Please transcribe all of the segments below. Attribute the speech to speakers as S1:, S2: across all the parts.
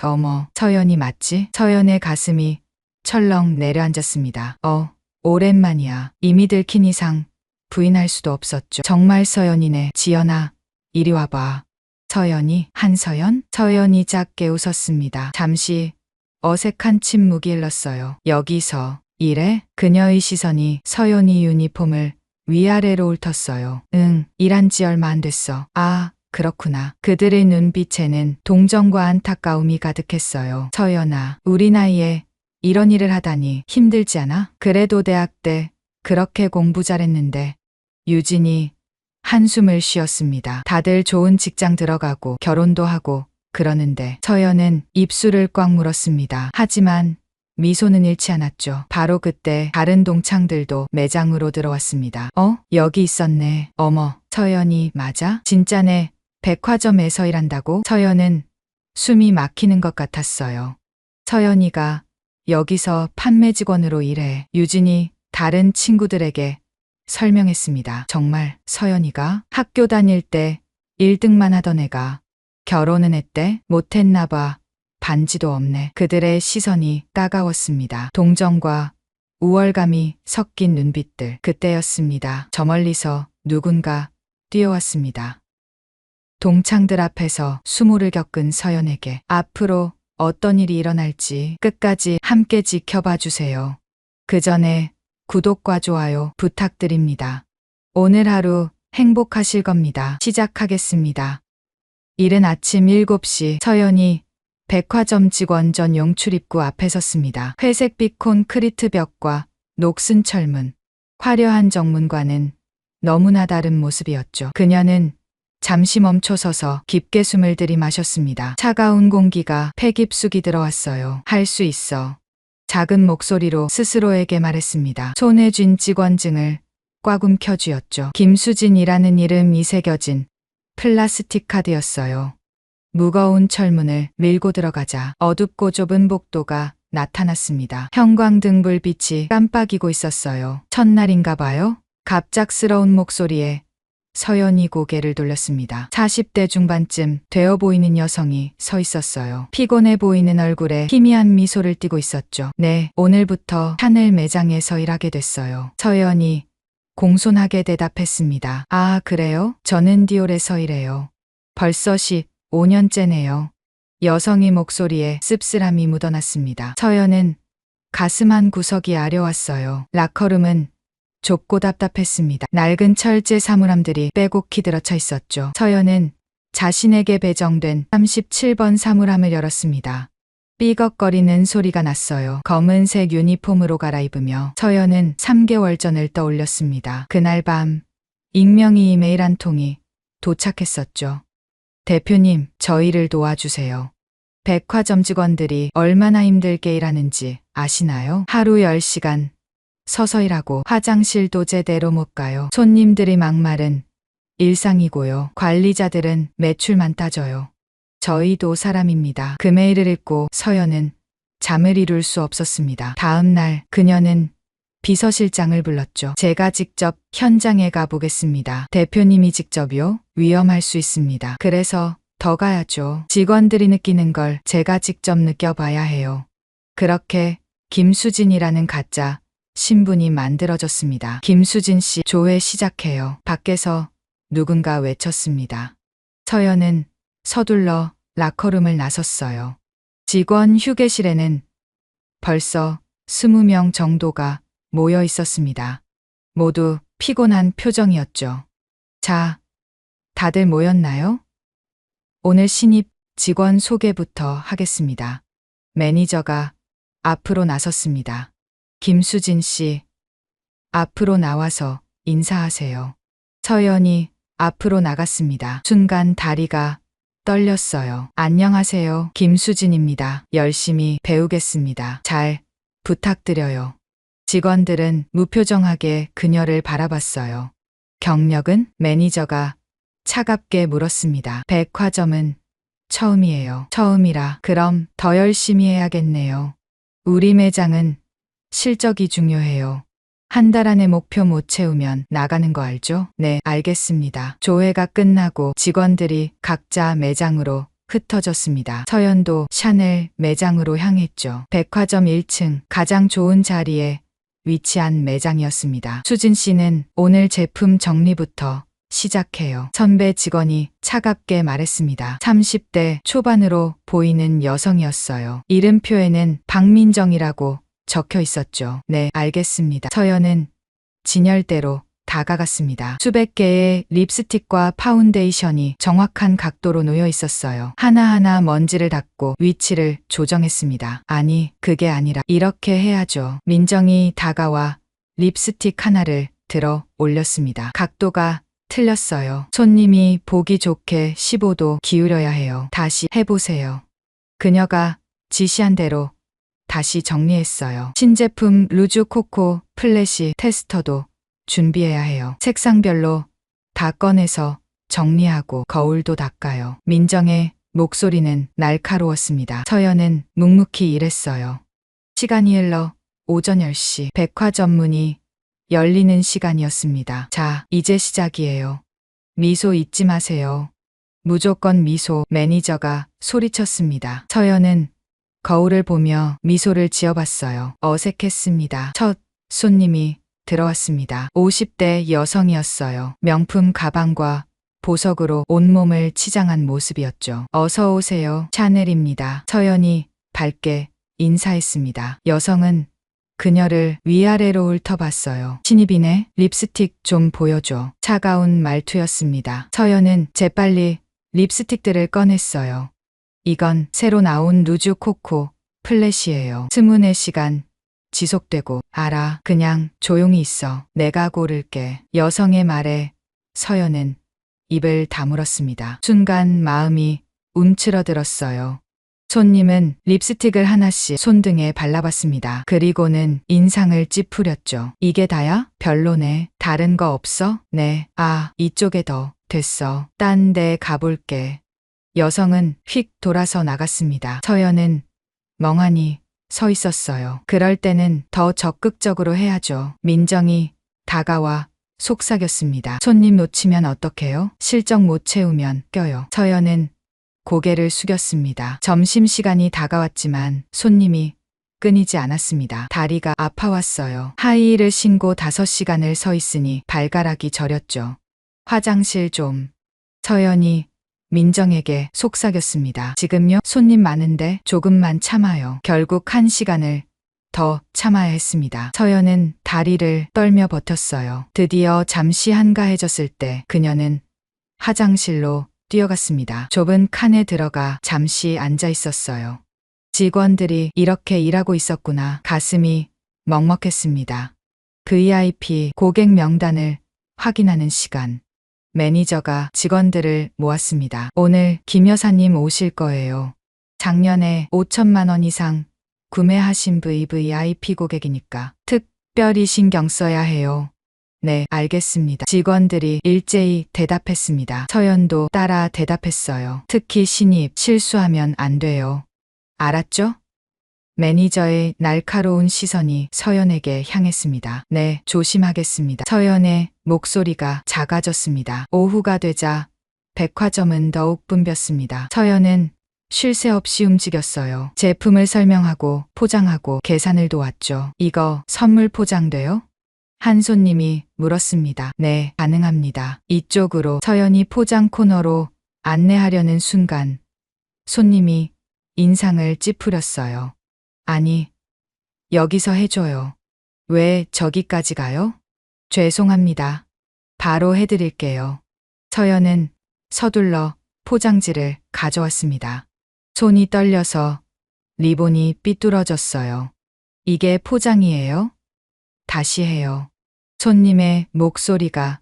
S1: 어머, 서연이 맞지? 서연의 가슴이 철렁 내려앉았습니다. 오랜만이야. 이미 들킨 이상 부인할 수도 없었죠. 정말 서연이네. 지연아, 이리 와봐. 서연이, 한서연? 서연이 작게 웃었습니다. 잠시 어색한 침묵이 흘렀어요. 여기서 일해? 그녀의 시선이 서연이 유니폼을 위아래로 훑었어요. 응, 일한 지 얼마 안 됐어. 아, 그렇구나. 그들의 눈빛에는 동정과 안타까움이 가득했어요. 서연아, 우리 나이에 이런 일을 하다니 힘들지 않아? 그래도 대학 때 그렇게 공부 잘했는데. 유진이 한숨을 쉬었습니다. 다들 좋은 직장 들어가고 결혼도 하고 그러는데 서연은 입술을 꽉 물었습니다. 하지만 미소는 잃지 않았죠. 바로 그때 다른 동창들도 매장으로 들어왔습니다. 여기 있었네. 어머, 서연이 맞아? 진짜네. 백화점에서 일한다고? 서연은 숨이 막히는 것 같았어요. 서연이가 여기서 판매 직원으로 일해. 유진이 다른 친구들에게 설명했습니다. 정말 서연이가 학교 다닐 때 1등만 하던 애가 결혼은 했대? 못했나 봐. 반지도 없네. 그들의 시선이 따가웠습니다. 동정과 우월감이 섞인 눈빛들. 그때였습니다. 저 멀리서 누군가 뛰어왔습니다. 동창들 앞에서 수모를 겪은 서연에게 앞으로 어떤 일이 일어날지 끝까지 함께 지켜봐 주세요. 그 전에 구독과 좋아요 부탁드립니다. 오늘 하루 행복하실 겁니다. 시작하겠습니다. 이른 아침 7시 서연이 백화점 직원 전용 출입구 앞에 섰습니다. 회색빛 콘크리트 벽과 녹슨 철문, 화려한 정문과는 너무나 다른 모습이었죠. 그녀는 잠시 멈춰서서 깊게 숨을 들이마셨습니다. 차가운 공기가 폐 깊숙이 들어왔어요. 할 수 있어. 작은 목소리로 스스로에게 말했습니다. 손에 쥔 직원증을 꽉 움켜쥐었죠. 김수진이라는 이름이 새겨진 플라스틱 카드였어요. 무거운 철문을 밀고 들어가자 어둡고 좁은 복도가 나타났습니다. 형광등 불빛이 깜빡이고 있었어요. 첫날인가 봐요. 갑작스러운 목소리에 서연이 고개를 돌렸습니다. 40대 중반쯤 되어 보이는 여성이 서 있었어요. 피곤해 보이는 얼굴에 희미한 미소를 띠고 있었죠. 네, 오늘부터 하늘 매장에서 일하게 됐어요. 서연이 공손하게 대답했습니다. 아, 그래요? 저는 디올에서 일해요. 벌써 15년째네요. 여성의 목소리에 씁쓸함이 묻어났습니다. 서연은 가슴 한 구석이 아려왔어요. 라커룸은 좁고 답답했습니다. 낡은 철제 사물함들이 빼곡히 들어차 있었죠. 서연은 자신에게 배정된 37번 사물함을 열었습니다. 삐걱거리는 소리가 났어요. 검은색 유니폼으로 갈아입으며 서연은 3개월 전을 떠올렸습니다. 그날 밤 익명의 이메일 한 통이 도착했었죠. 대표님, 저희를 도와주세요. 백화점 직원들이 얼마나 힘들게 일하는지 아시나요? 하루 10시간 서서 일하고 화장실도 제대로 못 가요. 손님들이 막말은 일상이고요. 관리자들은 매출만 따져요. 저희도 사람입니다. 그 메일을 읽고 서연은 잠을 이룰 수 없었습니다. 다음 날 그녀는 비서실장을 불렀죠. 제가 직접 현장에 가보겠습니다. 대표님이 직접요? 위험할 수 있습니다. 그래서 더 가야죠. 직원들이 느끼는 걸 제가 직접 느껴봐야 해요. 그렇게 김수진이라는 가짜 신분이 만들어졌습니다. 김수진 씨, 조회 시작해요. 밖에서 누군가 외쳤습니다. 서연은 서둘러 라커룸을 나섰어요. 직원 휴게실에는 벌써 20명 정도가 모여 있었습니다. 모두 피곤한 표정이었죠. 자, 다들 모였나요? 오늘 신입 직원 소개부터 하겠습니다. 매니저가 앞으로 나섰습니다. 김수진 씨, 앞으로 나와서 인사하세요. 서연이 앞으로 나갔습니다. 순간 다리가 떨렸어요. 안녕하세요. 김수진입니다. 열심히 배우겠습니다. 잘 부탁드려요. 직원들은 무표정하게 그녀를 바라봤어요. 경력은? 매니저가 차갑게 물었습니다. 백화점은 처음이에요. 처음이라 그럼 더 열심히 해야겠네요. 우리 매장은 실적이 중요해요. 한 달 안에 목표 못 채우면 나가는 거 알죠? 네, 알겠습니다. 조회가 끝나고 직원들이 각자 매장으로 흩어졌습니다. 서연도 샤넬 매장으로 향했죠. 백화점 1층 가장 좋은 자리에 위치한 매장이었습니다. 수진 씨는 오늘 제품 정리부터 시작해요. 선배 직원이 차갑게 말했습니다. 30대 초반으로 보이는 여성이었어요. 이름표에는 박민정이라고 적혀 있었죠. 네, 알겠습니다. 서연은 진열대로 다가갔습니다. 수백 개의 립스틱과 파운데이션이 정확한 각도로 놓여 있었어요. 하나하나 먼지를 닦고 위치를 조정했습니다. 아니, 그게 아니라 이렇게 해야죠. 민정이 다가와 립스틱 하나를 들어 올렸습니다. 각도가 틀렸어요. 손님이 보기 좋게 15도 기울여야 해요. 다시 해보세요. 그녀가 지시한 대로 다시 정리했어요. 신제품 루즈 코코 플래시 테스터도 준비해야 해요. 색상별로 다 꺼내서 정리하고 거울도 닦아요. 민정의 목소리는 날카로웠습니다. 서연은 묵묵히 일했어요. 시간이 흘러 오전 10시 백화점 문이 열리는 시간이었습니다. 자, 이제 시작이에요. 미소 잊지 마세요. 무조건 미소. 매니저가 소리쳤습니다. 서연은 거울을 보며 미소를 지어봤어요. 어색했습니다. 첫 손님이 들어왔습니다. 50대 여성이었어요. 명품 가방과 보석으로 온몸을 치장한 모습이었죠. 어서 오세요. 샤넬입니다. 서연이 밝게 인사했습니다. 여성은 그녀를 위아래로 훑어봤어요. 신입이네. 립스틱 좀 보여줘. 차가운 말투였습니다. 서연은 재빨리 립스틱들을 꺼냈어요. 이건 새로 나온 루즈 코코 플래시예요. 24시간 지속되고. 알아. 그냥 조용히 있어. 내가 고를게. 여성의 말에 서연은 입을 다물었습니다. 순간 마음이 움츠러들었어요. 손님은 립스틱을 하나씩 손등에 발라봤습니다. 그리고는 인상을 찌푸렸죠. 이게 다야? 별로네. 다른 거 없어? 네. 아, 이쪽에 더. 됐어. 딴 데 가볼게. 여성은 휙 돌아서 나갔습니다. 서연은 멍하니 서 있었어요. 그럴 때는 더 적극적으로 해야죠. 민정이 다가와 속삭였습니다. 손님 놓치면 어떡해요? 실적 못 채우면 껴요. 서연은 고개를 숙였습니다. 점심시간이 다가왔지만 손님이 끊이지 않았습니다. 다리가 아파왔어요. 하이힐을 신고 5시간을 서 있으니 발가락이 저렸죠. 화장실 좀. 서연이 민정에게 속삭였습니다. 지금요? 손님 많은데 조금만 참아요. 결국 1시간을 더 참아야 했습니다. 서연은 다리를 떨며 버텼어요. 드디어 잠시 한가해졌을 때 그녀는 화장실로 뛰어갔습니다. 좁은 칸에 들어가 잠시 앉아 있었어요. 직원들이 이렇게 일하고 있었구나. 가슴이 먹먹했습니다. VIP 고객 명단을 확인하는 시간. 매니저가 직원들을 모았습니다. 오늘 김 여사님 오실 거예요. 작년에 5천만 원 이상 구매하신 VVIP 고객이니까 특별히 신경 써야 해요. 네, 알겠습니다. 직원들이 일제히 대답했습니다. 서연도 따라 대답했어요. 특히 신입, 실수하면 안 돼요. 알았죠? 매니저의 날카로운 시선이 서연에게 향했습니다. 네, 조심하겠습니다. 서연의 목소리가 작아졌습니다. 오후가 되자 백화점은 더욱 붐볐습니다. 서연은 쉴 새 없이 움직였어요. 제품을 설명하고 포장하고 계산을 도왔죠. 이거 선물 포장돼요? 한 손님이 물었습니다. 네, 가능합니다. 이쪽으로. 서연이 포장 코너로 안내하려는 순간 손님이 인상을 찌푸렸어요. 아니, 여기서 해줘요. 왜 저기까지 가요? 죄송합니다. 바로 해드릴게요. 서연은 서둘러 포장지를 가져왔습니다. 손이 떨려서 리본이 삐뚤어졌어요. 이게 포장이에요? 다시 해요. 손님의 목소리가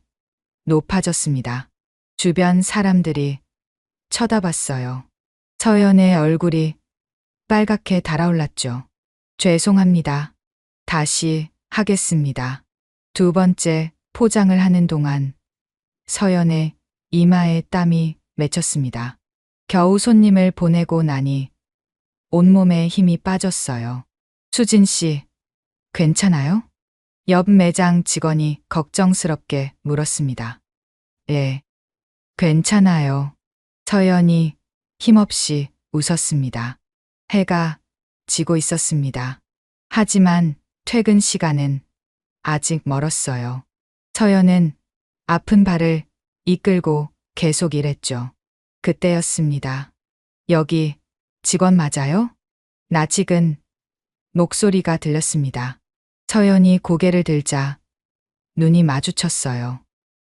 S1: 높아졌습니다. 주변 사람들이 쳐다봤어요. 서연의 얼굴이 빨갛게 달아올랐죠. 죄송합니다. 다시 하겠습니다. 두 번째 포장을 하는 동안 서연의 이마에 땀이 맺혔습니다. 겨우 손님을 보내고 나니 온몸에 힘이 빠졌어요. 수진 씨, 괜찮아요? 옆 매장 직원이 걱정스럽게 물었습니다. 예, 괜찮아요. 서연이 힘없이 웃었습니다. 해가 지고 있었습니다. 하지만 퇴근 시간은 아직 멀었어요. 서연은 아픈 발을 이끌고 계속 일했죠. 그때였습니다. 여기 직원 맞아요? 낯익은 목소리가 들렸습니다. 서연이 고개를 들자 눈이 마주쳤어요.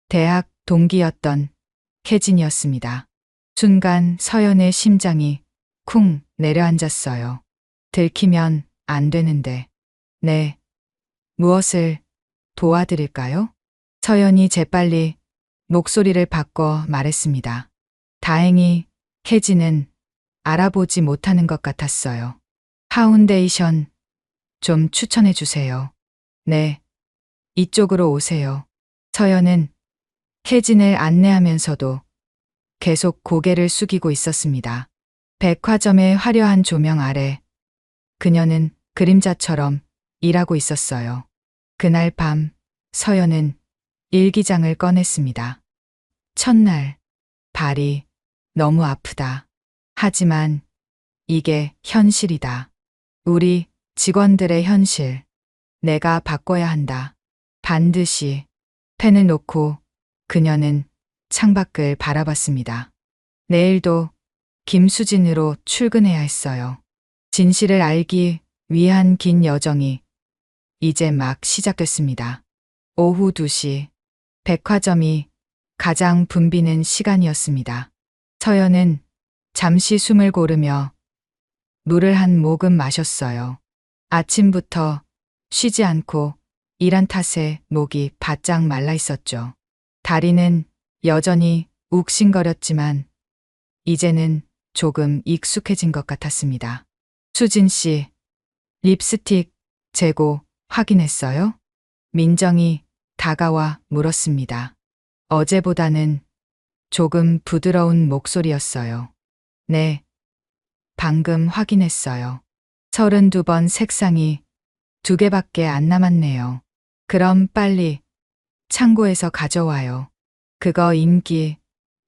S1: 대학 동기였던 혜진이었습니다. 순간 서연의 심장이 쿵 내려앉았어요. 들키면 안 되는데. 네. 무엇을 도와드릴까요? 서연이 재빨리 목소리를 바꿔 말했습니다. 다행히 혜진은 알아보지 못하는 것 같았어요. 파운데이션 좀 추천해 주세요. 네. 이쪽으로 오세요. 서연은 혜진을 안내하면서도 계속 고개를 숙이고 있었습니다. 백화점의 화려한 조명 아래 그녀는 그림자처럼 일하고 있었어요. 그날 밤 서연은 일기장을 꺼냈습니다. 첫날 발이 너무 아프다. 하지만 이게 현실이다. 우리 직원들의 현실. 내가 바꿔야 한다. 반드시. 펜을 놓고 그녀는 창밖을 바라봤습니다. 내일도 김수진으로 출근해야 했어요. 진실을 알기 위한 긴 여정이 이제 막 시작됐습니다. 오후 2시 백화점이 가장 붐비는 시간이었습니다. 서연은 잠시 숨을 고르며 물을 한 모금 마셨어요. 아침부터 쉬지 않고 일한 탓에 목이 바짝 말라 있었죠. 다리는 여전히 욱신거렸지만 이제는 조금 익숙해진 것 같았습니다. 수진 씨, 립스틱 재고 확인했어요? 민정이 다가와 물었습니다. 어제보다는 조금 부드러운 목소리였어요. 네, 방금 확인했어요. 32번 색상이 2개밖에 안 남았네요. 그럼 빨리 창고에서 가져와요. 그거 인기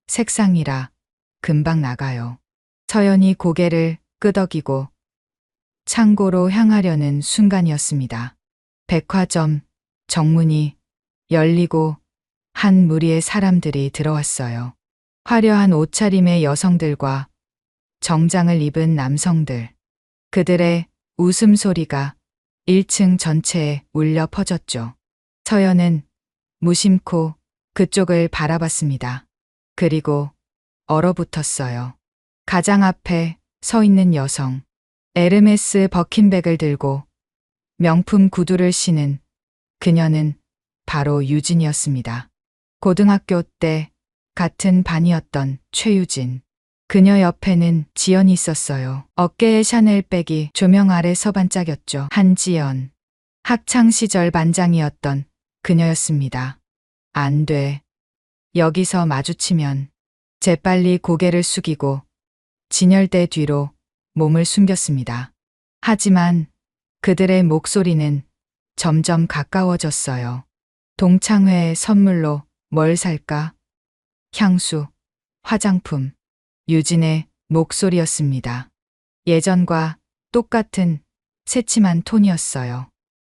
S1: 색상이라 금방 나가요. 서연이 고개를 끄덕이고 창고로 향하려는 순간이었습니다. 백화점 정문이 열리고 한 무리의 사람들이 들어왔어요. 화려한 옷차림의 여성들과 정장을 입은 남성들. 그들의 웃음소리가 1층 전체에 울려 퍼졌죠. 서연은 무심코 그쪽을 바라봤습니다. 그리고 얼어붙었어요. 가장 앞에 서 있는 여성. 에르메스 버킨백을 들고 명품 구두를 신은 그녀는 바로 유진이었습니다. 고등학교 때 같은 반이었던 최유진. 그녀 옆에는 지연이 있었어요. 어깨에 샤넬백이 조명 아래서 반짝였죠. 한지연. 학창시절 반장이었던 그녀였습니다. 안 돼. 여기서 마주치면. 재빨리 고개를 숙이고 진열대 뒤로 몸을 숨겼습니다. 하지만 그들의 목소리는 점점 가까워졌어요. 동창회의 선물로 뭘 살까? 향수, 화장품. 유진의 목소리였습니다. 예전과 똑같은 새침한 톤이었어요.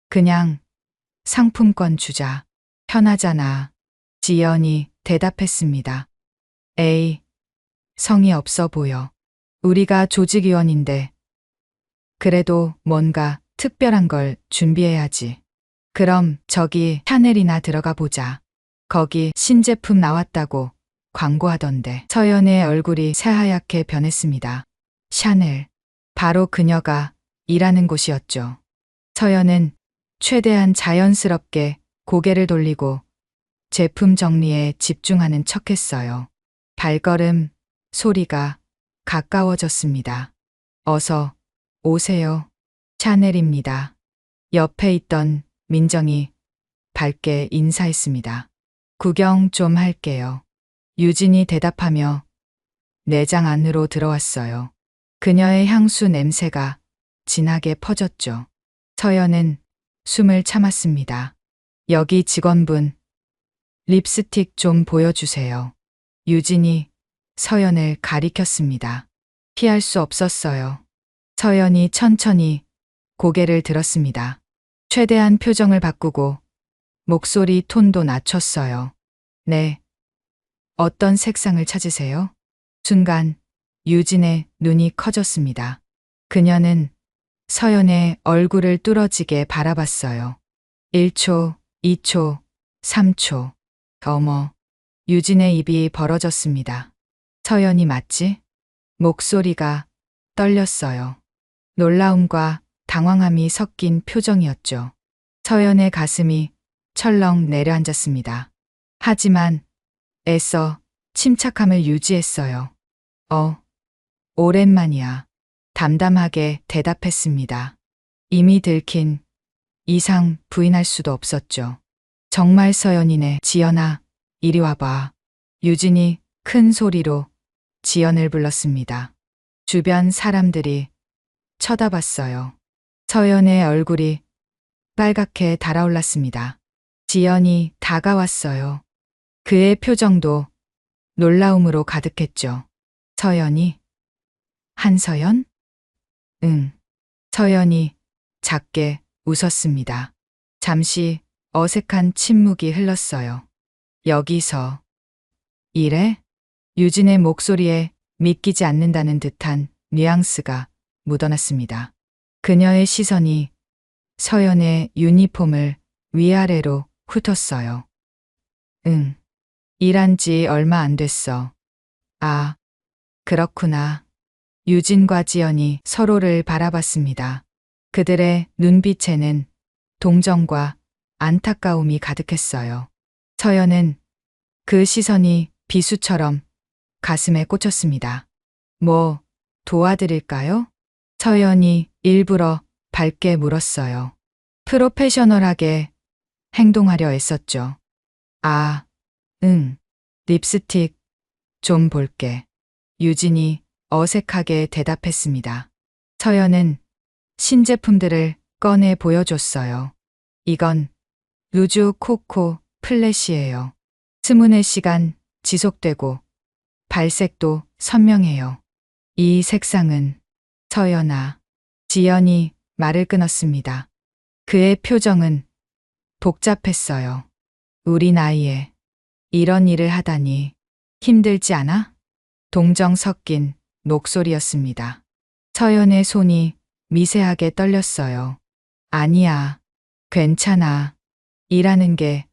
S1: 그냥 상품권 주자. 편하잖아. 지연이 대답했습니다. 에이, 성의 없어 보여. 우리가 조직위원인데. 그래도 뭔가 특별한 걸 준비해야지. 그럼 저기 샤넬이나 들어가 보자. 거기 신제품 나왔다고 광고하던데. 서연의 얼굴이 새하얗게 변했습니다. 샤넬. 바로 그녀가 일하는 곳이었죠. 서연은 최대한 자연스럽게 고개를 돌리고 제품 정리에 집중하는 척했어요. 발걸음 소리가 가까워졌습니다. 어서 오세요. 샤넬입니다. 옆에 있던 민정이 밝게 인사했습니다. 구경 좀 할게요. 유진이 대답하며 내장 안으로 들어왔어요. 그녀의 향수 냄새가 진하게 퍼졌죠. 서연은 숨을 참았습니다. 여기 직원분, 립스틱 좀 보여주세요. 유진이 서연을 가리켰습니다. 피할 수 없었어요. 서연이 천천히 고개를 들었습니다. 최대한 표정을 바꾸고 목소리 톤도 낮췄어요. 네. 어떤 색상을 찾으세요? 순간 유진의 눈이 커졌습니다. 그녀는 서연의 얼굴을 뚫어지게 바라봤어요. 1초, 2초, 3초. 어머. 유진의 입이 벌어졌습니다. 서연이 맞지? 목소리가 떨렸어요. 놀라움과 당황함이 섞인 표정이었죠. 서연의 가슴이 철렁 내려앉았습니다. 하지만 애써 침착함을 유지했어요. 오랜만이야. 담담하게 대답했습니다. 이미 들킨 이상 부인할 수도 없었죠. 정말 서연이네. 지연아, 이리 와봐. 유진이 큰 소리로 지연을 불렀습니다. 주변 사람들이 쳐다봤어요. 서연의 얼굴이 빨갛게 달아올랐습니다. 지연이 다가왔어요. 그의 표정도 놀라움으로 가득했죠. 서연이? 한서연? 응. 서연이 작게 웃었습니다. 잠시 어색한 침묵이 흘렀어요. 여기서 이래? 유진의 목소리에 믿기지 않는다는 듯한 뉘앙스가 묻어났습니다. 그녀의 시선이 서연의 유니폼을 위아래로 훑었어요. 응. 일한 지 얼마 안 됐어. 아, 그렇구나. 유진과 지연이 서로를 바라봤습니다. 그들의 눈빛에는 동정과 안타까움이 가득했어요. 서연은 그 시선이 비수처럼 가슴에 꽂혔습니다. 뭐 도와드릴까요? 서연이 일부러 밝게 물었어요. 프로페셔널하게 행동하려 애썼죠. 아, 응. 립스틱 좀 볼게. 유진이 어색하게 대답했습니다. 서연은 신제품들을 꺼내 보여줬어요. 이건 루즈 코코 플래시예요. 스문의 시간 지속되고 발색도 선명해요. 이 색상은 서연아. 지연이 말을 끊었습니다. 그의 표정은 복잡했어요. 우리 나이에 이런 일을 하다니 힘들지 않아? 동정 섞인 목소리였습니다. 서연의 손이 미세하게 떨렸어요. 아니야. 괜찮아. 일하는 게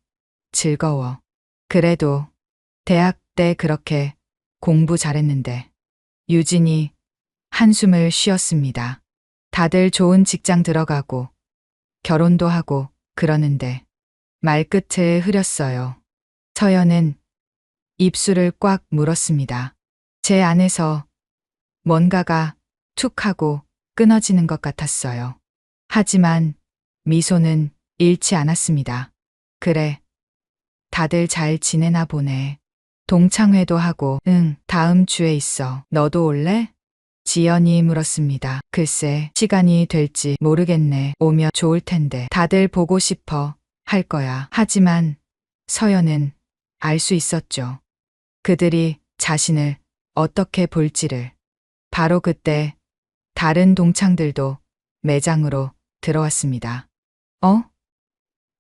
S1: 즐거워. 그래도 대학 때 그렇게 공부 잘했는데. 유진이 한숨을 쉬었습니다. 다들 좋은 직장 들어가고 결혼도 하고 그러는데 말끝을 흐렸어요. 서연은 입술을 꽉 물었습니다. 제 안에서 뭔가가 툭 하고 끊어지는 것 같았어요. 하지만 미소는 잃지 않았습니다. 그래. 다들 잘 지내나 보네. 동창회도 하고, 응, 다음 주에 있어. 너도 올래? 지연이 물었습니다. 글쎄, 시간이 될지 모르겠네. 오면 좋을 텐데. 다들 보고 싶어 할 거야. 하지만 서연은 알 수 있었죠. 그들이 자신을 어떻게 볼지를. 바로 그때 다른 동창들도 매장으로 들어왔습니다.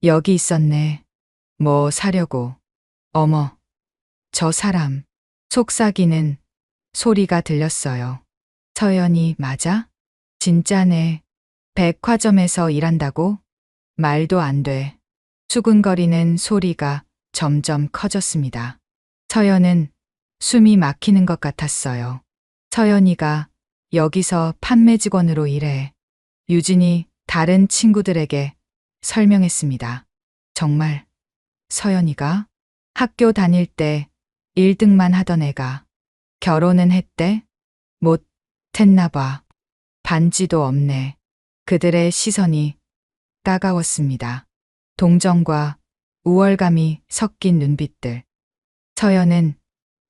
S1: 여기 있었네. 뭐 사려고. 어머, 저 사람. 속삭이는 소리가 들렸어요. 서연이 맞아? 진짜네. 백화점에서 일한다고? 말도 안 돼. 수근거리는 소리가 점점 커졌습니다. 서연은 숨이 막히는 것 같았어요. 서연이가 여기서 판매 직원으로 일해. 유진이 다른 친구들에게 설명했습니다. 정말 서연이가 학교 다닐 때 1등만 하던 애가 결혼은 했대? 못 했나 봐. 반지도 없네. 그들의 시선이 따가웠습니다. 동정과 우월감이 섞인 눈빛들. 서연은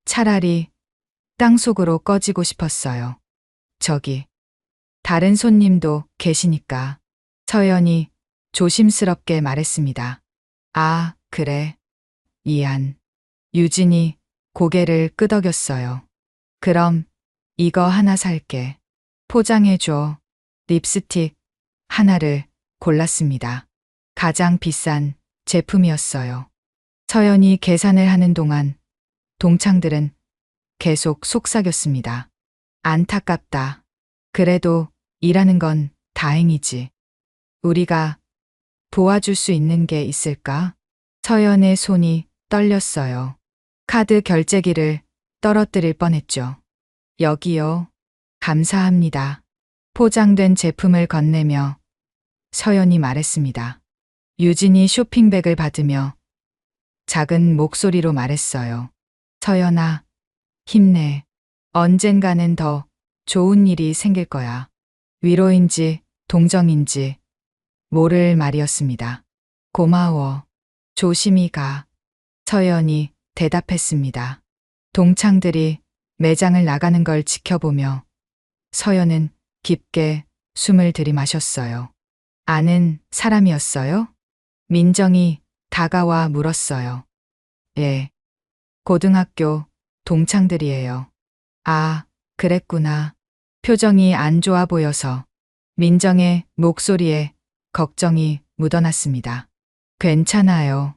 S1: 차라리 땅속으로 꺼지고 싶었어요. 저기, 다른 손님도 계시니까. 서연이 조심스럽게 말했습니다. 아, 그래. 미안. 유진이 고개를 끄덕였어요. 그럼 이거 하나 살게. 포장해줘. 립스틱 하나를 골랐습니다. 가장 비싼 제품이었어요. 서연이 계산을 하는 동안 동창들은 계속 속삭였습니다. 안타깝다. 그래도 일하는 건 다행이지. 우리가 도와줄 수 있는 게 있을까? 서연의 손이 떨렸어요. 카드 결제기를 떨어뜨릴 뻔했죠. 여기요. 감사합니다. 포장된 제품을 건네며 서연이 말했습니다. 유진이 쇼핑백을 받으며 작은 목소리로 말했어요. 서연아, 힘내. 언젠가는 더 좋은 일이 생길 거야. 위로인지 동정인지 모를 말이었습니다. 고마워. 조심히 가. 서연이 대답했습니다. 동창들이 매장을 나가는 걸 지켜보며 서연은 깊게 숨을 들이마셨어요. 아는 사람이었어요? 민정이 다가와 물었어요. 예. 고등학교 동창들이에요. 아, 그랬구나. 표정이 안 좋아 보여서 민정의 목소리에 걱정이 묻어났습니다. 괜찮아요.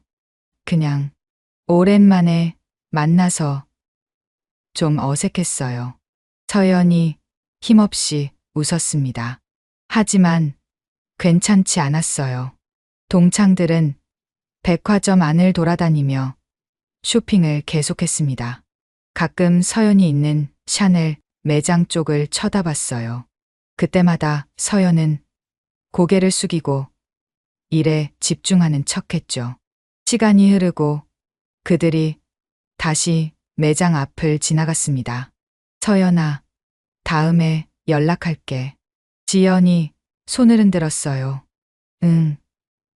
S1: 그냥 오랜만에 만나서 좀 어색했어요. 서연이 힘없이 웃었습니다. 하지만 괜찮지 않았어요. 동창들은 백화점 안을 돌아다니며 쇼핑을 계속했습니다. 가끔 서연이 있는 샤넬 매장 쪽을 쳐다봤어요. 그때마다 서연은 고개를 숙이고 일에 집중하는 척했죠. 시간이 흐르고 그들이 다시 매장 앞을 지나갔습니다. 서연아, 다음에 연락할게. 지연이 손을 흔들었어요. 응,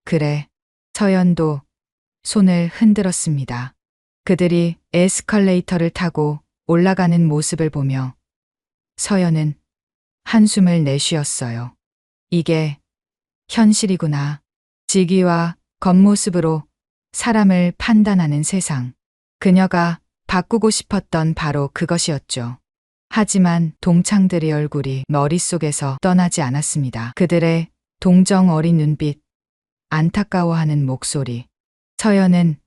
S1: 그래. 서연도 손을 흔들었습니다. 그들이 에스컬레이터를 타고 올라가는 모습을 보며 서연은 한숨을 내쉬었어요. 이게 현실이구나. 직위와 겉모습으로 사람을 판단하는 세상. 그녀가 바꾸고 싶었던 바로 그것이었죠. 하지만 동창들의 얼굴이 머릿속에서 떠나지 않았습니다. 그들의 동정 어린 눈빛, 안타까워하는 목소리. 서연은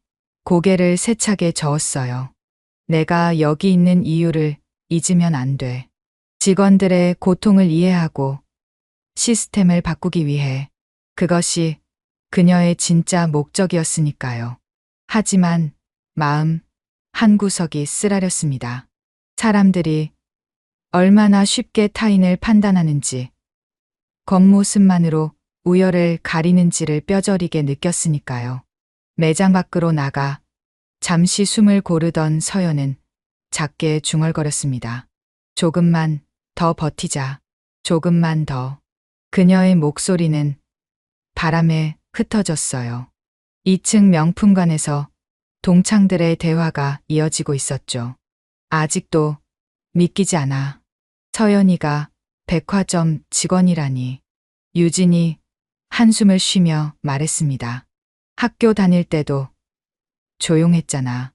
S1: 고개를 세차게 저었어요. 내가 여기 있는 이유를 잊으면 안 돼. 직원들의 고통을 이해하고 시스템을 바꾸기 위해 그것이 그녀의 진짜 목적이었으니까요. 하지만 마음 한구석이 쓰라렸습니다. 사람들이 얼마나 쉽게 타인을 판단하는지, 겉모습만으로 우열을 가리는지를 뼈저리게 느꼈으니까요. 매장 밖으로 나가 잠시 숨을 고르던 서연은 작게 중얼거렸습니다. 조금만 더 버티자. 조금만 더. 그녀의 목소리는 바람에 흩어졌어요. 2층 명품관에서 동창들의 대화가 이어지고 있었죠. 아직도 믿기지 않아. 서연이가 백화점 직원이라니. 유진이 한숨을 쉬며 말했습니다. 학교 다닐 때도 조용했잖아.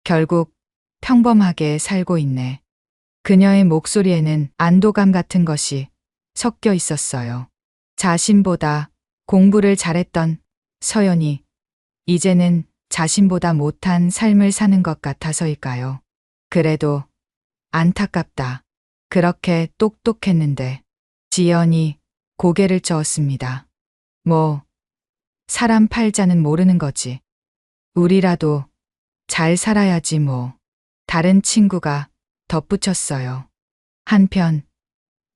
S1: 결국 평범하게 살고 있네. 그녀의 목소리에는 안도감 같은 것이 섞여 있었어요. 자신보다 공부를 잘했던 서연이 이제는 자신보다 못한 삶을 사는 것 같아서일까요? 그래도 안타깝다. 그렇게 똑똑했는데. 지연이 고개를 저었습니다. 뭐, 사람 팔자는 모르는 거지. 우리라도 잘 살아야지 뭐. 다른 친구가 덧붙였어요. 한편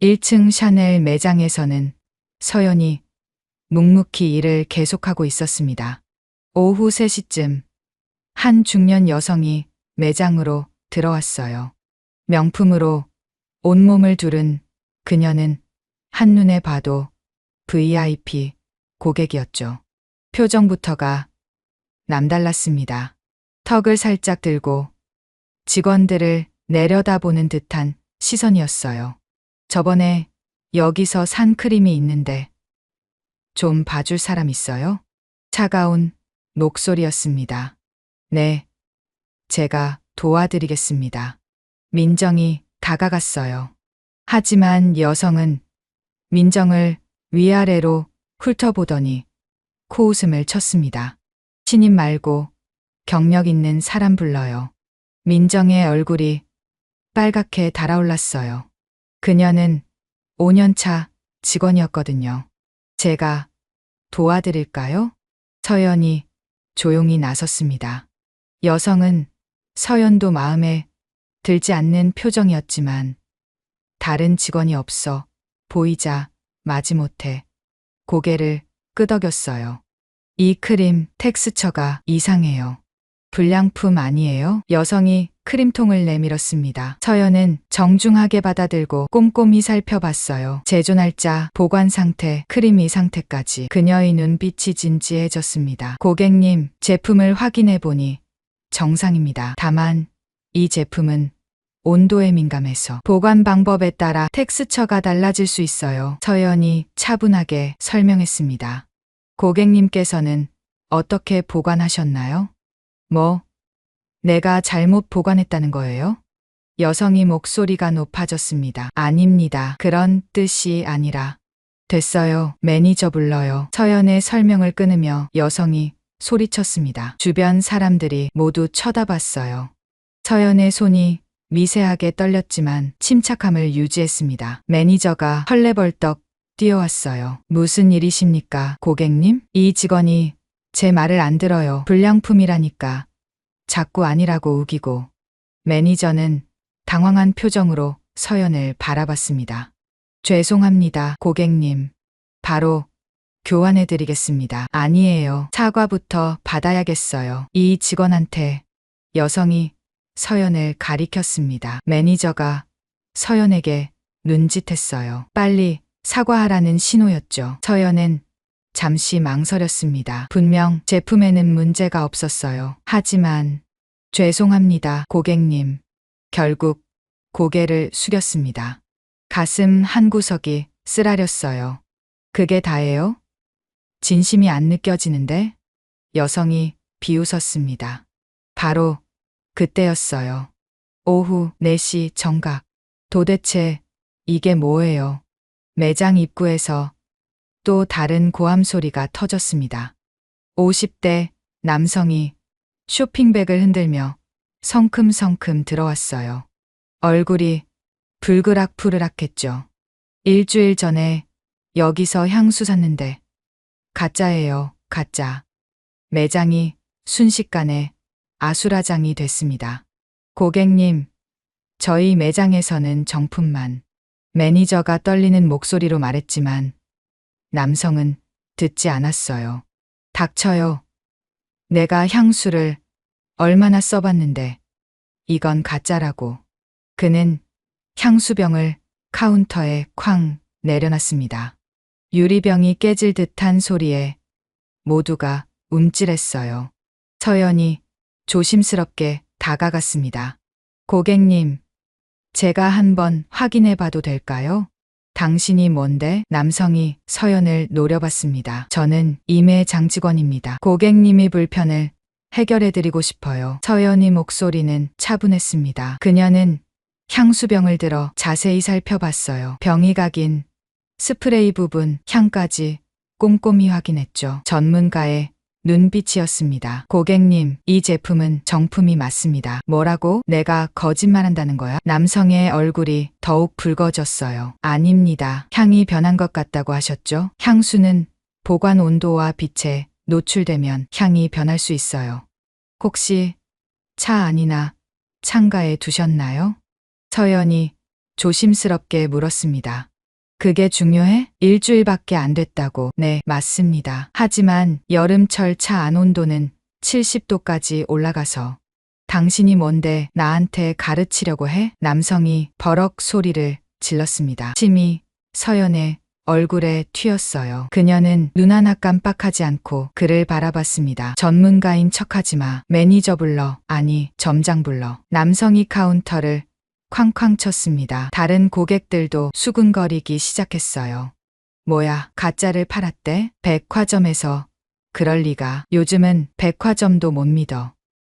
S1: 1층 샤넬 매장에서는 서연이 묵묵히 일을 계속하고 있었습니다. 오후 3시쯤 한 중년 여성이 매장으로 들어왔어요. 명품으로 온몸을 두른 그녀는 한눈에 봐도 VIP 고객이었죠. 표정부터가 남달랐습니다. 턱을 살짝 들고 직원들을 내려다보는 듯한 시선이었어요. 저번에 여기서 산 크림이 있는데 좀 봐줄 사람 있어요? 차가운 목소리였습니다. 네, 제가 도와드리겠습니다. 민정이 다가갔어요. 하지만 여성은 민정을 위아래로 훑어보더니 코웃음을 쳤습니다. 신임 말고 경력 있는 사람 불러요. 민정의 얼굴이 빨갛게 달아올랐어요. 그녀는 5년차 직원이었거든요. 제가 도와드릴까요? 서연이 조용히 나섰습니다. 여성은 서연도 마음에 들지 않는 표정이었지만 다른 직원이 없어 보이자 마지못해 고개를 끄덕였어요. 이 크림 텍스처가 이상해요. 불량품 아니에요? 여성이 크림통을 내밀었습니다. 서연은 정중하게 받아들고 꼼꼼히 살펴봤어요. 제조 날짜, 보관 상태, 크림이 상태까지. 그녀의 눈빛이 진지해졌습니다. 고객님, 제품을 확인해 보니 정상입니다. 다만 이 제품은 온도에 민감해서 보관 방법에 따라 텍스처가 달라질 수 있어요. 서연이 차분하게 설명했습니다. 고객님께서는 어떻게 보관하셨나요? 내가 잘못 보관했다는 거예요? 여성이 목소리가 높아졌습니다. 아닙니다. 그런 뜻이 아니라. 됐어요. 매니저 불러요. 서연의 설명을 끊으며 여성이 소리쳤습니다. 주변 사람들이 모두 쳐다봤어요. 서연의 손이 미세하게 떨렸지만 침착함을 유지했습니다. 매니저가 헐레벌떡 뛰어왔어요. 무슨 일이십니까, 고객님? 이 직원이 제 말을 안 들어요. 불량품이라니까. 자꾸 아니라고 우기고. 매니저는 당황한 표정으로 서연을 바라봤습니다. 죄송합니다, 고객님. 바로 교환해드리겠습니다. 아니에요. 사과부터 받아야겠어요. 이 직원한테. 여성이 서연을 가리켰습니다. 매니저가 서연에게 눈짓했어요. 빨리 사과하라는 신호였죠. 서연은 잠시 망설였습니다. 분명 제품에는 문제가 없었어요. 하지만 죄송합니다, 고객님. 결국 고개를 숙였습니다. 가슴 한구석이 쓰라렸어요. 그게 다예요? 진심이 안 느껴지는데? 여성이 비웃었습니다. 바로 그때였어요. 오후 4시 정각. 도대체 이게 뭐예요? 매장 입구에서 또 다른 고함 소리가 터졌습니다. 50대 남성이 쇼핑백을 흔들며 성큼성큼 들어왔어요. 얼굴이 불그락푸르락했죠. 일주일 전에 여기서 향수 샀는데 가짜예요, 가짜. 매장이 순식간에 아수라장이 됐습니다. 고객님, 저희 매장에서는 정품만. 매니저가 떨리는 목소리로 말했지만 남성은 듣지 않았어요. 닥쳐요. 내가 향수를 얼마나 써봤는데 이건 가짜라고. 그는 향수병을 카운터에 쾅 내려놨습니다. 유리병이 깨질 듯한 소리에 모두가 움찔했어요. 서연이 조심스럽게 다가갔습니다. 고객님, 제가 한번 확인해 봐도 될까요? 당신이 뭔데? 남성이 서연을 노려봤습니다. 저는 임해 장직원입니다. 고객님의 불편을 해결해드리고 싶어요. 서연의 목소리는 차분했습니다. 그녀는 향수병을 들어 자세히 살펴봤어요. 병이 각인 스프레이 부분, 향까지 꼼꼼히 확인했죠. 전문가의 눈빛이었습니다. 고객님, 이 제품은 정품이 맞습니다. 뭐라고? 내가 거짓말한다는 거야? 남성의 얼굴이 더욱 붉어졌어요. 아닙니다. 향이 변한 것 같다고 하셨죠? 향수는 보관 온도와 빛에 노출되면 향이 변할 수 있어요. 혹시 차 안이나 창가에 두셨나요? 서연이 조심스럽게 물었습니다. 그게 중요해? 일주일밖에 안 됐다고. 네, 맞습니다. 하지만 여름철 차 안 온도는 70도까지 올라가서. 당신이 뭔데 나한테 가르치려고 해? 남성이 버럭 소리를 질렀습니다. 침이 서연의 얼굴에 튀었어요. 그녀는 눈 하나 깜빡하지 않고 그를 바라봤습니다. 전문가인 척하지 마. 매니저 불러. 아니, 점장 불러. 남성이 카운터를 쾅쾅 쳤습니다. 다른 고객들도 수군거리기 시작했어요. 뭐야, 가짜를 팔았대? 백화점에서. 그럴 리가. 요즘은 백화점도 못 믿어.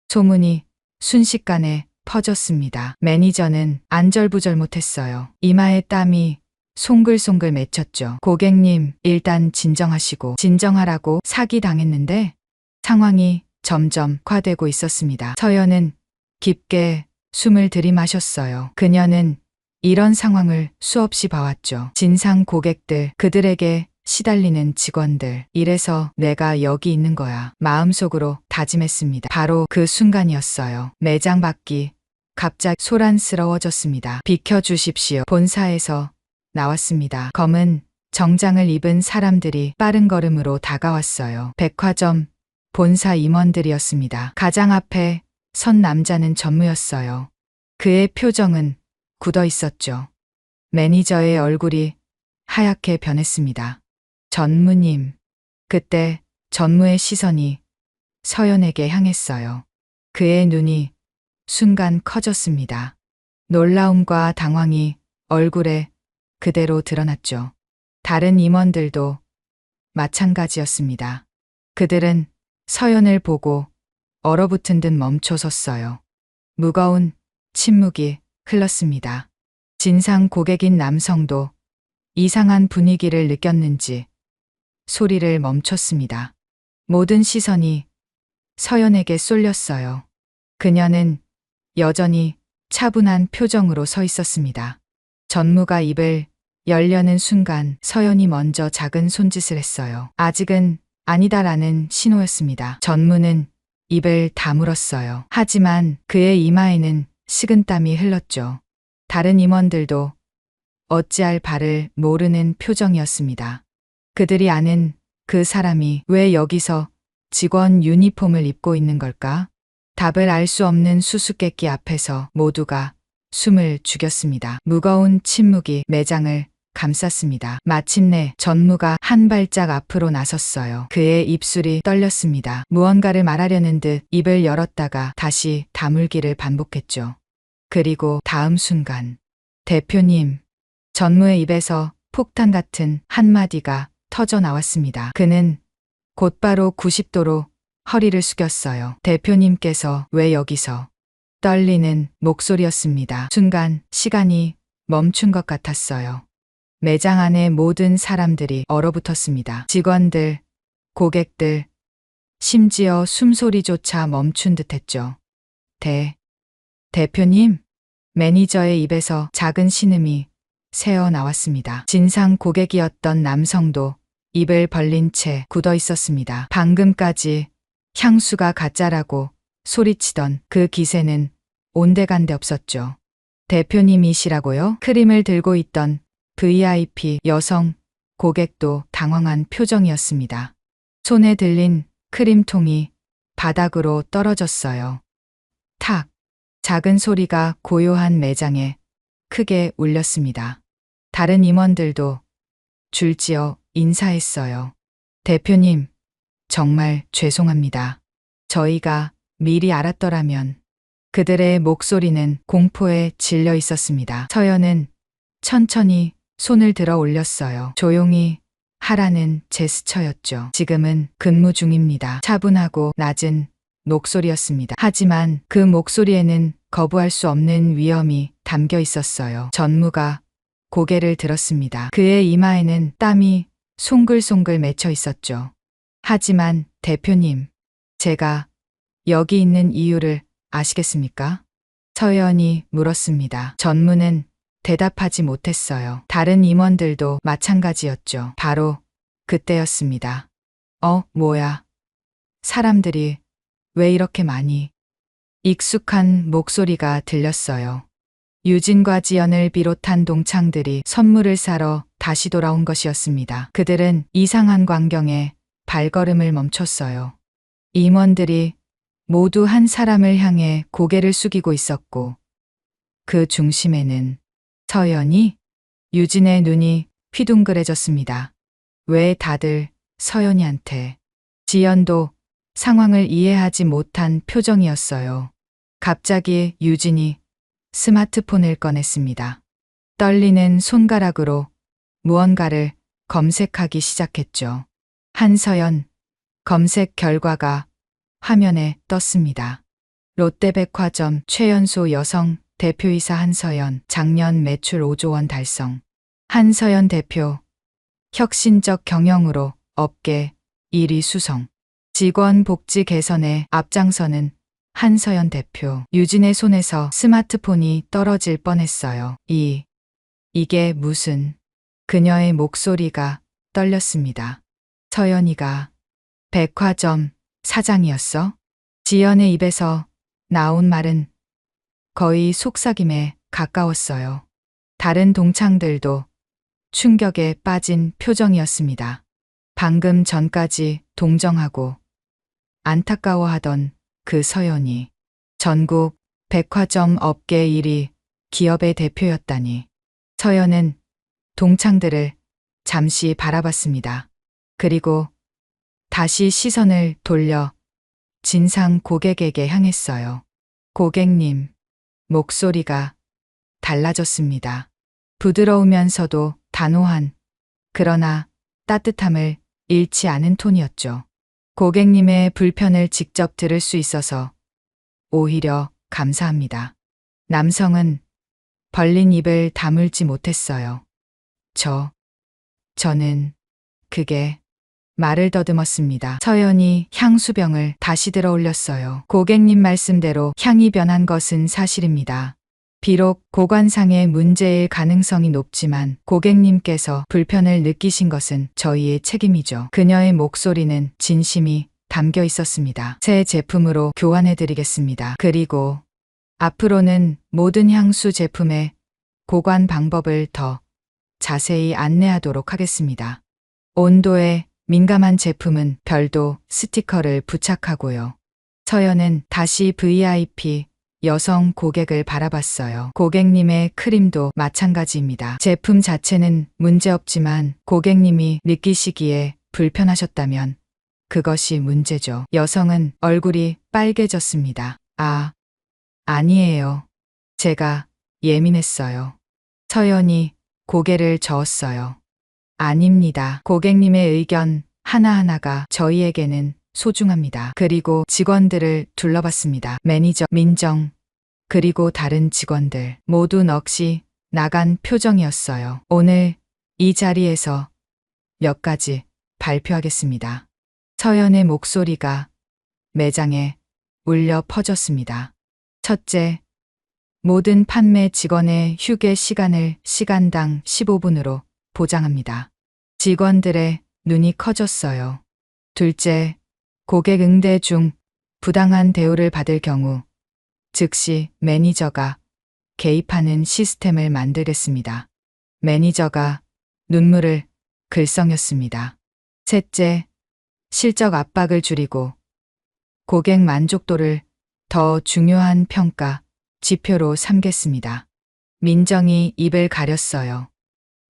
S1: 소문이 순식간에 퍼졌습니다. 매니저는 안절부절 못했어요. 이마에 땀이 송글송글 맺혔죠. 고객님, 일단 진정하시고. 진정하라고. 사기당했는데 상황이 점점 악화되고 있었습니다. 서연은 깊게 숨을 들이마셨어요. 그녀는 이런 상황을 수없이 봐왔죠. 진상 고객들, 그들에게 시달리는 직원들. 이래서 내가 여기 있는 거야. 마음속으로 다짐했습니다. 바로 그 순간이었어요. 매장 밖이 갑자기 소란스러워졌습니다. 비켜주십시오. 본사에서 나왔습니다. 검은 정장을 입은 사람들이 빠른 걸음으로 다가왔어요. 백화점 본사 임원들이었습니다. 가장 앞에 선 남자는 전무였어요. 그의 표정은 굳어 있었죠. 매니저의 얼굴이 하얗게 변했습니다. 전무님. 그때 전무의 시선이 서연에게 향했어요. 그의 눈이 순간 커졌습니다. 놀라움과 당황이 얼굴에 그대로 드러났죠. 다른 임원들도 마찬가지였습니다. 그들은 서연을 보고 얼어붙은 듯 멈춰섰어요. 무거운 침묵이 흘렀습니다. 진상 고객인 남성도 이상한 분위기를 느꼈는지 소리를 멈췄습니다. 모든 시선이 서연에게 쏠렸어요. 그녀는 여전히 차분한 표정으로 서 있었습니다. 전무가 입을 열려는 순간 서연이 먼저 작은 손짓을 했어요. 아직은 아니다라는 신호였습니다. 전무는 입을 다물었어요. 하지만 그의 이마에는 식은땀이 흘렀죠. 다른 임원들도 어찌할 바를 모르는 표정이었습니다. 그들이 아는 그 사람이 왜 여기서 직원 유니폼을 입고 있는 걸까? 답을 알 수 없는 수수께끼 앞에서 모두가 숨을 죽였습니다. 무거운 침묵이 매장을 감쌌습니다. 마침내 전무가 한 발짝 앞으로 나섰어요. 그의 입술이 떨렸습니다. 무언가를 말하려는 듯 입을 열었다가 다시 다물기를 반복했죠. 그리고 다음 순간 대표님. 전무의 입에서 폭탄 같은 한마디가 터져 나왔습니다. 그는 곧바로 90도로 허리를 숙였어요. 대표님께서 왜 여기서? 떨리는 목소리였습니다. 순간 시간이 멈춘 것 같았어요. 매장 안의 모든 사람들이 얼어붙었습니다. 직원들, 고객들, 심지어 숨소리조차 멈춘 듯했죠. 대표님? 매니저의 입에서 작은 신음이 새어 나왔습니다. 진상 고객이었던 남성도 입을 벌린 채 굳어 있었습니다. 방금까지 향수가 가짜라고 소리치던 그 기세는 온데간데 없었죠. 대표님이시라고요? 크림을 들고 있던 VIP 여성 고객도 당황한 표정이었습니다. 손에 들린 크림통이 바닥으로 떨어졌어요. 탁! 작은 소리가 고요한 매장에 크게 울렸습니다. 다른 임원들도 줄지어 인사했어요. 대표님, 정말 죄송합니다. 저희가 미리 알았더라면. 그들의 목소리는 공포에 질려 있었습니다. 서연은 천천히 손을 들어 올렸어요. 조용히 하라는 제스처였죠. 지금은 근무 중입니다. 차분하고 낮은 목소리였습니다. 하지만 그 목소리에는 거부할 수 없는 위험이 담겨 있었어요. 전무가 고개를 들었습니다. 그의 이마에는 땀이 송글송글 맺혀 있었죠. 하지만 대표님, 제가 여기 있는 이유를 아시겠습니까? 서연이 물었습니다. 전무는 대답하지 못했어요. 다른 임원들도 마찬가지였죠. 바로 그때였습니다. 뭐야? 사람들이 왜 이렇게 많이? 익숙한 목소리가 들렸어요. 유진과 지연을 비롯한 동창들이 선물을 사러 다시 돌아온 것이었습니다. 그들은 이상한 광경에 발걸음을 멈췄어요. 임원들이 모두 한 사람을 향해 고개를 숙이고 있었고 그 중심에는 서연이? 유진의 눈이 휘둥그레졌습니다. 왜 다들 서연이한테? 지연도 상황을 이해하지 못한 표정이었어요. 갑자기 유진이 스마트폰을 꺼냈습니다. 떨리는 손가락으로 무언가를 검색하기 시작했죠. 한서연 검색 결과가 화면에 떴습니다. 롯데백화점 최연소 여성 대표이사 한서연 작년 매출 5조 원 달성. 한서연 대표 혁신적 경영으로 업계 1위 수성. 직원 복지 개선에 앞장서는 한서연 대표. 유진의 손에서 스마트폰이 떨어질 뻔했어요. 이게 무슨. 그녀의 목소리가 떨렸습니다. 서연이가 백화점 사장이었어? 지연의 입에서 나온 말은 거의 속삭임에 가까웠어요. 다른 동창들도 충격에 빠진 표정이었습니다. 방금 전까지 동정하고 안타까워하던 그 서연이 전국 백화점 업계 1위 기업의 대표였다니. 서연은 동창들을 잠시 바라봤습니다. 그리고 다시 시선을 돌려 진상 고객에게 향했어요. 고객님, 목소리가 달라졌습니다. 부드러우면서도 단호한, 그러나 따뜻함을 잃지 않은 톤이었죠. 고객님의 불편을 직접 들을 수 있어서 오히려 감사합니다. 남성은 벌린 입을 다물지 못했어요. 저는 그게 말을 더듬었습니다. 서연이 향수병을 다시 들어 올렸어요. 고객님 말씀대로 향이 변한 것은 사실입니다. 비록 고관상의 문제일 가능성이 높지만 고객님께서 불편을 느끼신 것은 저희의 책임이죠. 그녀의 목소리는 진심이 담겨 있었습니다. 새 제품으로 교환해 드리겠습니다. 그리고 앞으로는 모든 향수 제품의 보관 방법을 더 자세히 안내하도록 하겠습니다. 온도에 민감한 제품은 별도 스티커를 부착하고요. 서연은 다시 VIP 여성 고객을 바라봤어요. 고객님의 크림도 마찬가지입니다. 제품 자체는 문제없지만 고객님이 느끼시기에 불편하셨다면 그것이 문제죠. 여성은 얼굴이 빨개졌습니다. 아니에요. 제가 예민했어요. 서연이 고개를 저었어요. 아닙니다. 고객님의 의견 하나하나가 저희에게는 소중합니다. 그리고 직원들을 둘러봤습니다. 매니저, 민정, 그리고 다른 직원들 모두 넋이 나간 표정이었어요. 오늘 이 자리에서 몇 가지 발표하겠습니다. 서연의 목소리가 매장에 울려 퍼졌습니다. 첫째, 모든 판매 직원의 휴게 시간을 시간당 15분으로 보장합니다. 직원들의 눈이 커졌어요. 둘째, 고객 응대 중 부당한 대우를 받을 경우 즉시 매니저가 개입하는 시스템을 만들겠습니다. 매니저가 눈물을 글썽였습니다. 셋째, 실적 압박을 줄이고 고객 만족도를 더 중요한 평가 지표로 삼겠습니다. 민정이 입을 가렸어요.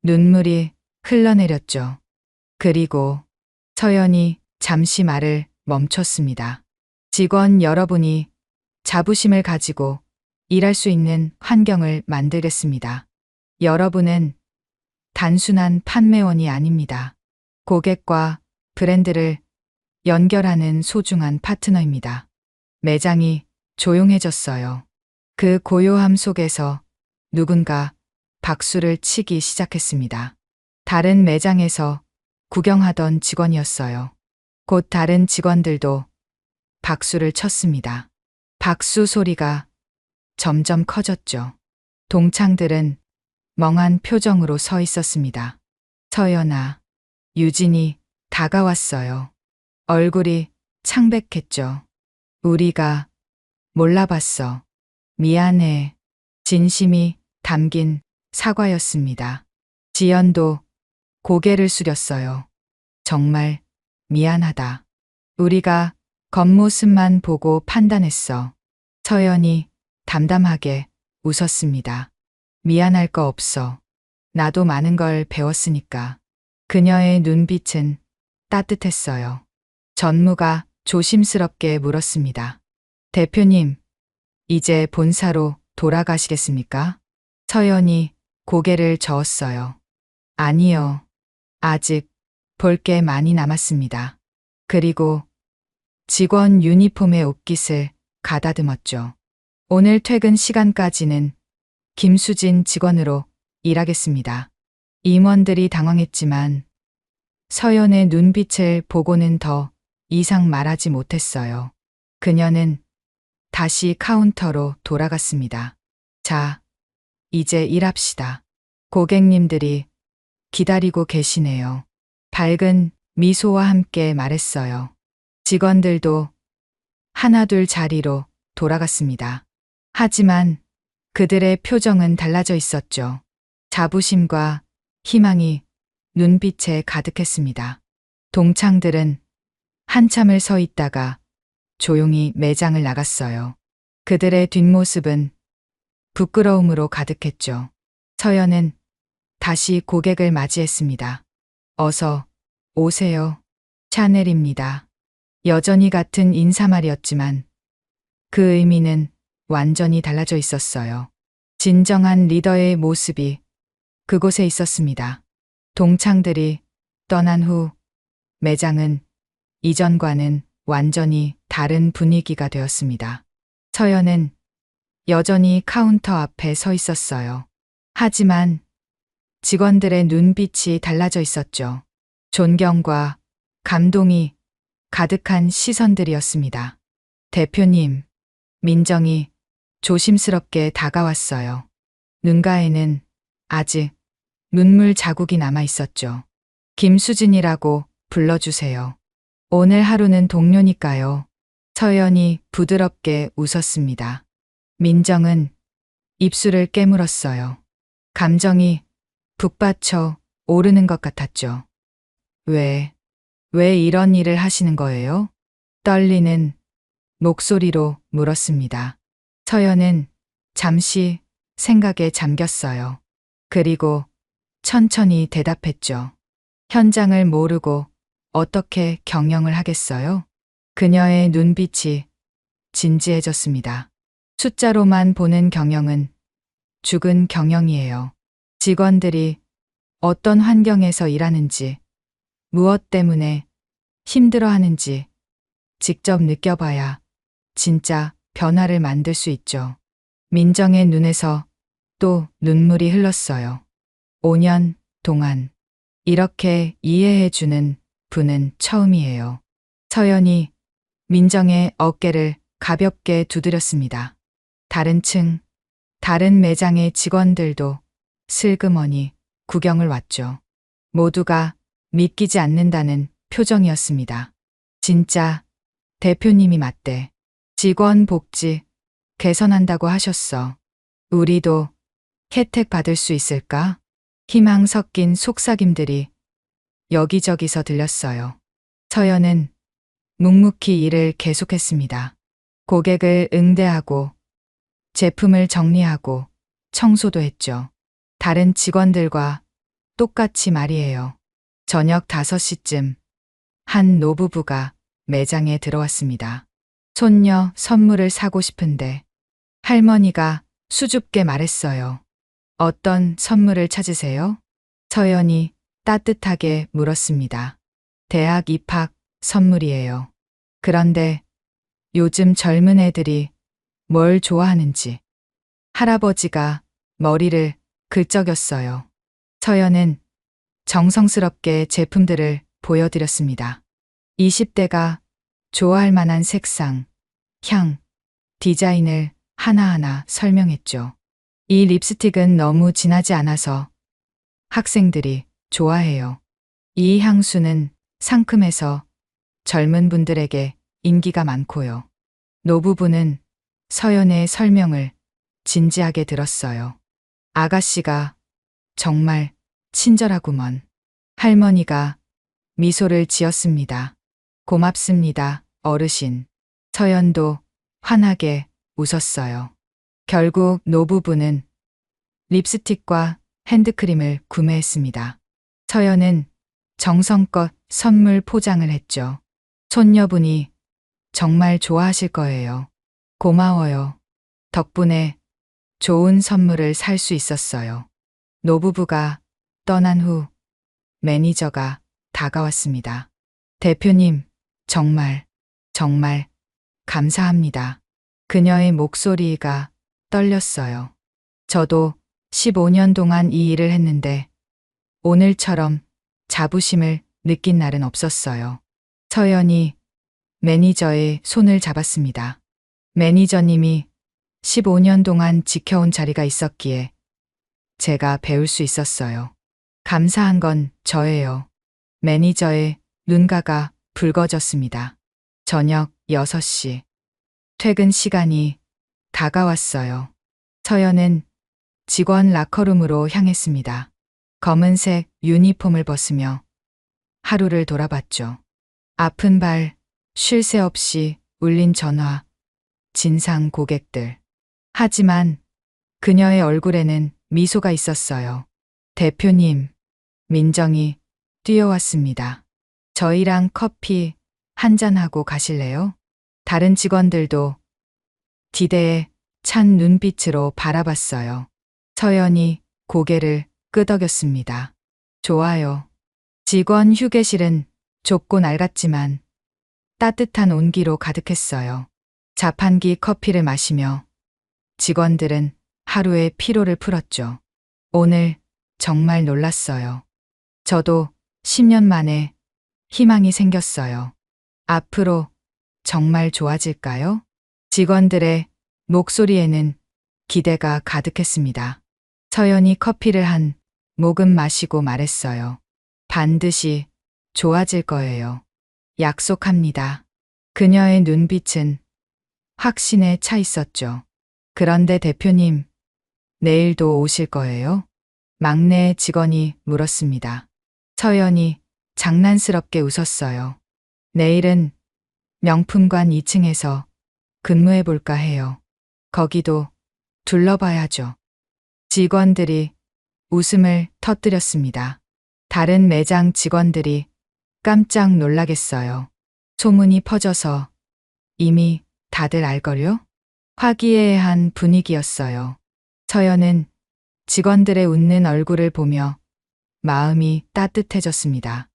S1: 눈물이 흘러내렸죠. 그리고 서연이 잠시 말을 멈췄습니다. 직원 여러분이 자부심을 가지고 일할 수 있는 환경을 만들겠습니다. 여러분은 단순한 판매원이 아닙니다. 고객과 브랜드를 연결하는 소중한 파트너입니다. 매장이 조용해졌어요. 그 고요함 속에서 누군가 박수를 치기 시작했습니다. 다른 매장에서 구경하던 직원이었어요. 곧 다른 직원들도 박수를 쳤습니다. 박수 소리가 점점 커졌죠. 동창들은 멍한 표정으로 서 있었습니다. 서연아, 유진이 다가왔어요. 얼굴이 창백했죠. 우리가 몰라봤어. 미안해. 진심이 담긴 사과였습니다. 지연도 고개를 숙였어요. 정말 미안하다. 우리가 겉모습만 보고 판단했어. 서연이 담담하게 웃었습니다. 미안할 거 없어. 나도 많은 걸 배웠으니까. 그녀의 눈빛은 따뜻했어요. 전무가 조심스럽게 물었습니다. 대표님, 이제 본사로 돌아가시겠습니까? 서연이 고개를 저었어요. 아니요. 아직 볼 게 많이 남았습니다. 그리고 직원 유니폼의 옷깃을 가다듬었죠. 오늘 퇴근 시간까지는 김수진 직원으로 일하겠습니다. 임원들이 당황했지만 서연의 눈빛을 보고는 더 이상 말하지 못했어요. 그녀는 다시 카운터로 돌아갔습니다. 자, 이제 일합시다. 고객님들이 기다리고 계시네요. 밝은 미소와 함께 말했어요. 직원들도 하나둘 자리로 돌아갔습니다. 하지만 그들의 표정은 달라져 있었죠. 자부심과 희망이 눈빛에 가득했습니다. 동창들은 한참을 서 있다가 조용히 매장을 나갔어요. 그들의 뒷모습은 부끄러움으로 가득했죠. 서연은 다시 고객을 맞이했습니다. 어서 오세요. 샤넬입니다. 여전히 같은 인사말이었지만 그 의미는 완전히 달라져 있었어요. 진정한 리더의 모습이 그곳에 있었습니다. 동창들이 떠난 후 매장은 이전과는 완전히 다른 분위기가 되었습니다. 서연은 여전히 카운터 앞에 서 있었어요. 하지만 직원들의 눈빛이 달라져 있었죠. 존경과 감동이 가득한 시선들이었습니다. 대표님, 민정이 조심스럽게 다가왔어요. 눈가에는 아직 눈물 자국이 남아 있었죠. 김수진이라고 불러주세요. 오늘 하루는 동료니까요. 서연이 부드럽게 웃었습니다. 민정은 입술을 깨물었어요. 감정이 북받쳐 오르는 것 같았죠. 왜 이런 일을 하시는 거예요? 떨리는 목소리로 물었습니다. 서연은 잠시 생각에 잠겼어요. 그리고 천천히 대답했죠. 현장을 모르고 어떻게 경영을 하겠어요? 그녀의 눈빛이 진지해졌습니다. 숫자로만 보는 경영은 죽은 경영이에요. 직원들이 어떤 환경에서 일하는지, 무엇 때문에 힘들어하는지 직접 느껴봐야 진짜 변화를 만들 수 있죠. 민정의 눈에서 또 눈물이 흘렀어요. 5년 동안 이렇게 이해해주는 분은 처음이에요. 서연이 민정의 어깨를 가볍게 두드렸습니다. 다른 층, 다른 매장의 직원들도 슬그머니 구경을 왔죠. 모두가 믿기지 않는다는 표정이었습니다. 진짜 대표님이 맞대. 직원 복지 개선한다고 하셨어. 우리도 혜택 받을 수 있을까? 희망 섞인 속삭임들이 여기저기서 들렸어요. 서연은 묵묵히 일을 계속했습니다. 고객을 응대하고 제품을 정리하고 청소도 했죠. 다른 직원들과 똑같이 말이에요. 저녁 5시쯤 한 노부부가 매장에 들어왔습니다. 손녀 선물을 사고 싶은데 할머니가 수줍게 말했어요. 어떤 선물을 찾으세요? 서연이 따뜻하게 물었습니다. 대학 입학 선물이에요. 그런데 요즘 젊은 애들이 뭘 좋아하는지. 할아버지가 머리를 긁적였어요. 서연은 정성스럽게 제품들을 보여드렸습니다. 20대가 좋아할 만한 색상, 향, 디자인을 하나하나 설명했죠. 이 립스틱은 너무 진하지 않아서 학생들이 좋아해요. 이 향수는 상큼해서 젊은 분들에게 인기가 많고요. 노부부는 서연의 설명을 진지하게 들었어요. 아가씨가 정말 친절하구먼. 할머니가 미소를 지었습니다. 고맙습니다, 어르신. 서연도 환하게 웃었어요. 결국 노부부는 립스틱과 핸드크림을 구매했습니다. 서연은 정성껏 선물 포장을 했죠. 손녀분이 정말 좋아하실 거예요. 고마워요. 덕분에 좋은 선물을 살 수 있었어요. 노부부가 떠난 후 매니저가 다가왔습니다. 대표님, 정말 감사합니다. 그녀의 목소리가 떨렸어요. 저도 15년 동안 이 일을 했는데 오늘처럼 자부심을 느낀 날은 없었어요. 서연이 매니저의 손을 잡았습니다. 매니저님이 15년 동안 지켜온 자리가 있었기에 제가 배울 수 있었어요. 감사한 건 저예요. 매니저의 눈가가 붉어졌습니다. 저녁 6시. 퇴근 시간이 다가왔어요. 서연은 직원 라커룸으로 향했습니다. 검은색 유니폼을 벗으며 하루를 돌아봤죠. 아픈 발, 쉴 새 없이 울린 전화, 진상 고객들. 하지만 그녀의 얼굴에는 미소가 있었어요. 대표님, 민정이 뛰어왔습니다. 저희랑 커피 한잔하고 가실래요? 다른 직원들도 기대에 찬 눈빛으로 바라봤어요. 서연이 고개를 끄덕였습니다. 좋아요. 직원 휴게실은 좁고 낡았지만 따뜻한 온기로 가득했어요. 자판기 커피를 마시며 직원들은 하루의 피로를 풀었죠. 오늘 정말 놀랐어요. 저도 10년 만에 희망이 생겼어요. 앞으로 정말 좋아질까요? 직원들의 목소리에는 기대가 가득했습니다. 서연이 커피를 한 모금 마시고 말했어요. 반드시 좋아질 거예요. 약속합니다. 그녀의 눈빛은 확신에 차 있었죠. 그런데 대표님, 내일도 오실 거예요? 막내 직원이 물었습니다. 서연이 장난스럽게 웃었어요. 내일은 명품관 2층에서 근무해 볼까 해요. 거기도 둘러봐야죠. 직원들이 웃음을 터뜨렸습니다. 다른 매장 직원들이 깜짝 놀라겠어요. 소문이 퍼져서 이미 다들 알걸요? 화기애애한 분위기였어요. 서연은 직원들의 웃는 얼굴을 보며 마음이 따뜻해졌습니다.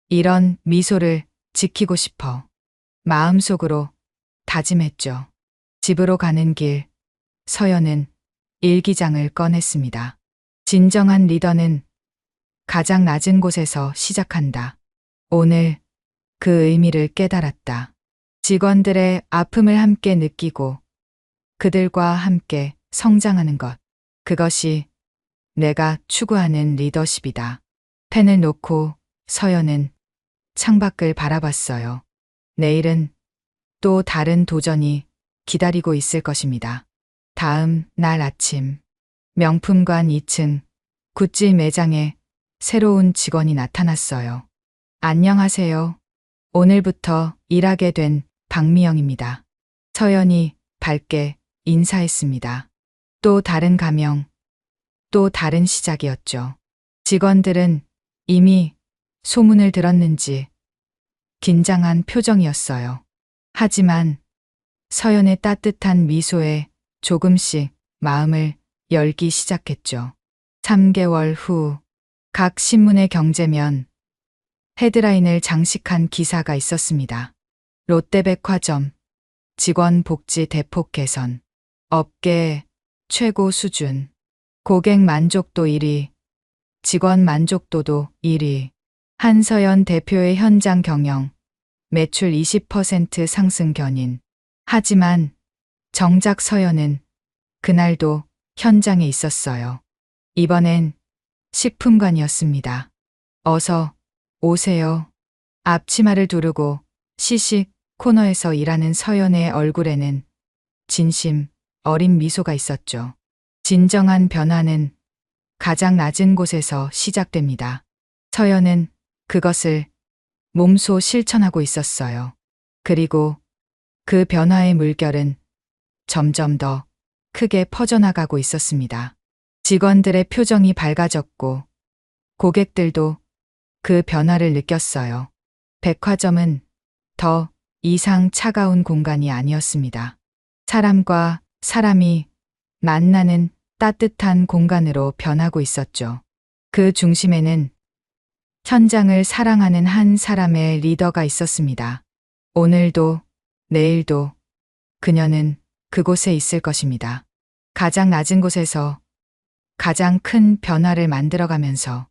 S1: 이런 미소를 지키고 싶어 마음속으로 다짐했죠. 집으로 가는 길, 서연은 일기장을 꺼냈습니다. 진정한 리더는 가장 낮은 곳에서 시작한다. 오늘 그 의미를 깨달았다. 직원들의 아픔을 함께 느끼고 그들과 함께 성장하는 것. 그것이 내가 추구하는 리더십이다. 펜을 놓고 서연은 창밖을 바라봤어요. 내일은 또 다른 도전이 기다리고 있을 것입니다. 다음 날 아침, 명품관 2층 굿즈 매장에 새로운 직원이 나타났어요. 안녕하세요. 오늘부터 일하게 된 박미영입니다. 서연이 밝게 인사했습니다. 또 다른 가명, 또 다른 시작이었죠. 직원들은 이미 소문을 들었는지 긴장한 표정이었어요. 하지만 서연의 따뜻한 미소에 조금씩 마음을 열기 시작했죠. 3개월 후, 각 신문의 경제면 헤드라인을 장식한 기사가 있었습니다. 롯데백화점, 직원 복지 대폭 개선, 업계 최고 수준, 고객 만족도 1위, 직원 만족도도 1위, 한서연 대표의 현장 경영, 매출 20% 상승 견인. 하지만 정작 서연은 그날도 현장에 있었어요. 이번엔 식품관이었습니다. 어서 오세요. 앞치마를 두르고 시식 코너에서 일하는 서연의 얼굴에는 진심 어린 미소가 있었죠. 진정한 변화는 가장 낮은 곳에서 시작됩니다. 서연은 그것을 몸소 실천하고 있었어요. 그리고 그 변화의 물결은 점점 더 크게 퍼져나가고 있었습니다. 직원들의 표정이 밝아졌고 고객들도 그 변화를 느꼈어요. 백화점은 더 이상 차가운 공간이 아니었습니다. 사람과 사람이 만나는 따뜻한 공간으로 변하고 있었죠. 그 중심에는 현장을 사랑하는 한 사람의 리더가 있었습니다. 오늘도 내일도 그녀는 그곳에 있을 것입니다. 가장 낮은 곳에서 가장 큰 변화를 만들어가면서